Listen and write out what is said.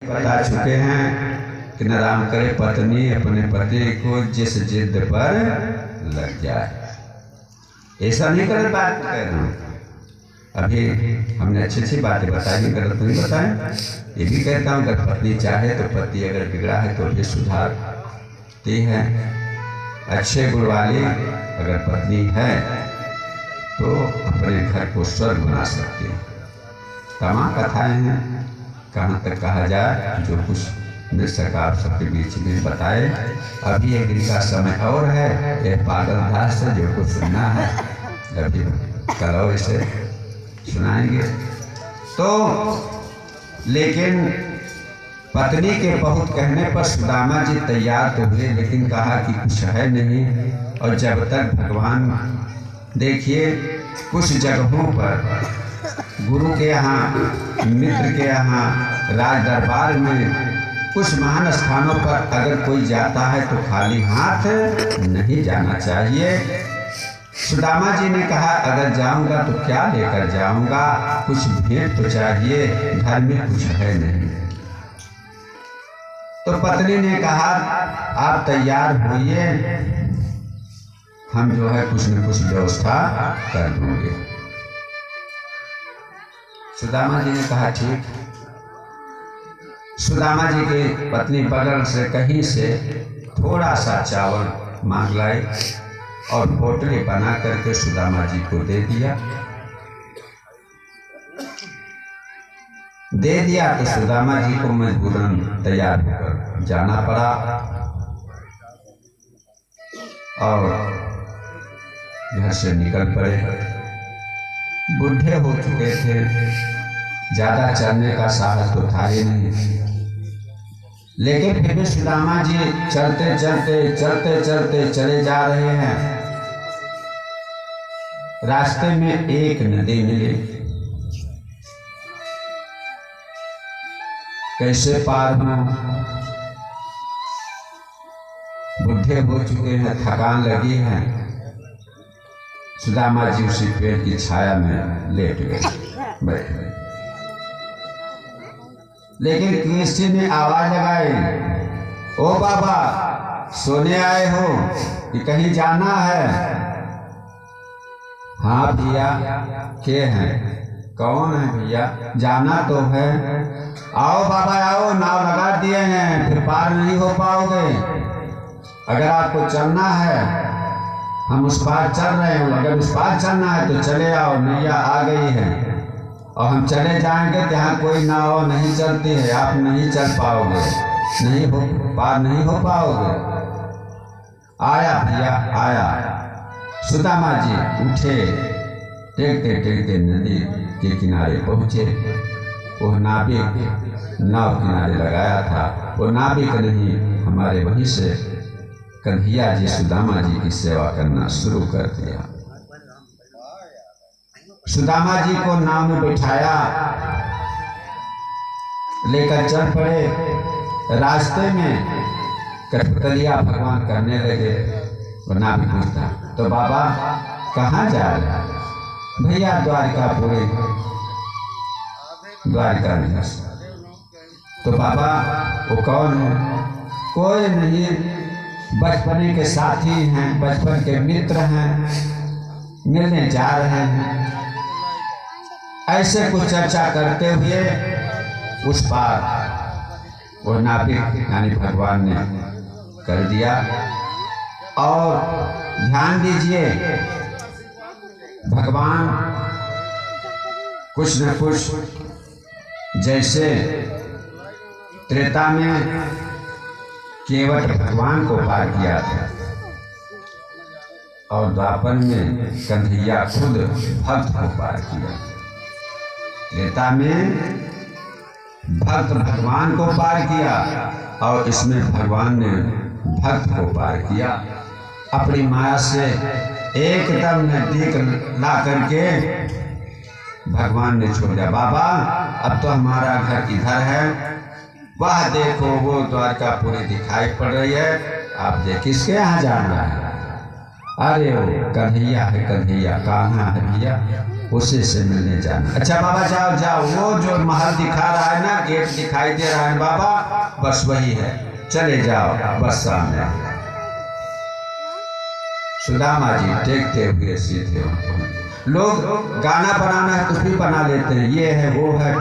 बता चुके हैं कि न राम करे पत्नी अपने पति को जिस जिद पर लग जाए। ऐसा नहीं गलत बात कह रहा हूँ, अभी हमने अच्छी अच्छी बातें बताई, गलत नहीं बताएं। ये भी कहता हूँ अगर पत्नी चाहे तो पति अगर बिगड़ा है तो भी सुधारती है। अच्छे गुण वाली अगर पत्नी है तो अपने घर को स्वर्ग बना सकती है। तमाम कथाएं हैं, कहाँ तक कहा जाए, जो कुछ मिल सका आप सबके बीच में बताए। अभी एक दिन का समय और है, यह पागल दास से जो कुछ सुनना है अभी कल और इसे सुनाएंगे। तो लेकिन पत्नी के बहुत कहने पर सुदामा जी तैयार तो हुए, लेकिन कहा कि कुछ है नहीं। और जब तक भगवान देखिए कुछ जगहों पर गुरु के यहाँ, मित्र के यहाँ, राज दरबार में, कुछ महान स्थानों पर अगर कोई जाता है तो खाली हाथ नहीं जाना चाहिए। सुदामा जी ने कहा अगर जाऊंगा तो क्या लेकर जाऊंगा, कुछ भेंट तो चाहिए, घर में कुछ है नहीं। तो पत्नी ने कहा आप तैयार होइए, हम जो है कुछ न कुछ व्यवस्था कर देंगे। सुदामा जी ने कहा ठीक। सुदामा जी की पत्नी बगल से कहीं से थोड़ा सा चावल मांग लाई और पोटली बना करके सुदामा जी को दे दिया। तो सुदामा जी को मजबूरन तैयार होकर जाना पड़ा और घर से निकल पड़े। बुढ़े हो चुके थे, ज्यादा चलने का साहस तो था ही नहीं, लेकिन फिर भी सुदामा जी चलते चलते चले जा रहे हैं। रास्ते में एक नदी मिली, कैसे पार हों, बुढ़े हो चुके हैं, थकान लगी है। सुदामा जी उसी पेड़ की छाया में लेट गए, बैठ गए। लेकिन किसी ने आवाज लगाई, ओ बाबा सोने आए हो कि कहीं जाना है? हाँ भैया। के हैं? कौन है भैया? जाना तो है। आओ बाबा आओ, नाव लगा दिए हैं, फिर पार नहीं हो पाओगे। अगर आपको चलना है हम उस पार चल रहे हैं, अगर उस पार चलना है तो चले आओ, नैया आ गई है और हम चले जाएंगे। जहाँ कोई नाव नहीं चलती है, आप नहीं चल पाओगे, नहीं हो पार नहीं हो पाओगे। आया भैया आया। सुदामा जी उठे, टेकते नदी के किनारे पहुँचे। वो नाविक नाव किनारे लगाया था, वो नाविक नहीं, हमारे वहीं से कन्हैया जी सुदामा जी की सेवा करना शुरू कर दिया। सुदामा जी को नाव में बिठाया, लेकर चल पड़े। रास्ते में कठपुतलिया भगवान करने लगे। वो नाविक पूछता तो बाबा कहाँ जा रहे? भैया द्वारिकापुरी, द्वारिका में। तो बाबा वो कौन है? कोई नहीं, बचपन के साथी हैं, बचपन के मित्र हैं, मिलने जा रहे हैं। ऐसे कुछ चर्चा करते हुए उस पार वो नाविक यानी भगवान ने कर दिया। और ध्यान दीजिए, भगवान कुछ न कुछ, जैसे त्रेता में केवट भगवान को पार किया था और द्वापर में कन्हैया खुद भक्त को पार किया। त्रेता में भक्त भगवान को पार किया और इसमें भगवान ने भक्त को पार किया। अपनी माया से एकदम नजदीक ला करके भगवान ने छोड़ दिया। बाबा अब तो हमारा घर इधर है, वह देखो वो द्वारकापुरी दिखाई पड़ रही है, आप देख किसके यहाँ जाना है? अरे वो कन्हैया है, कन्हैया कहाँ है भैया? उसी से मिलने जाना। अच्छा बाबा जाओ जाओ, वो जो महल दिखा रहा है ना, गेट दिखाई दे रहा है बाबा, बस वही है, चले जाओ, बस सामने। सुदामा जी टेकते हुए सीधे। लोग गाना बनाना है कुछ भी बना लेते हैं, ये है वो है।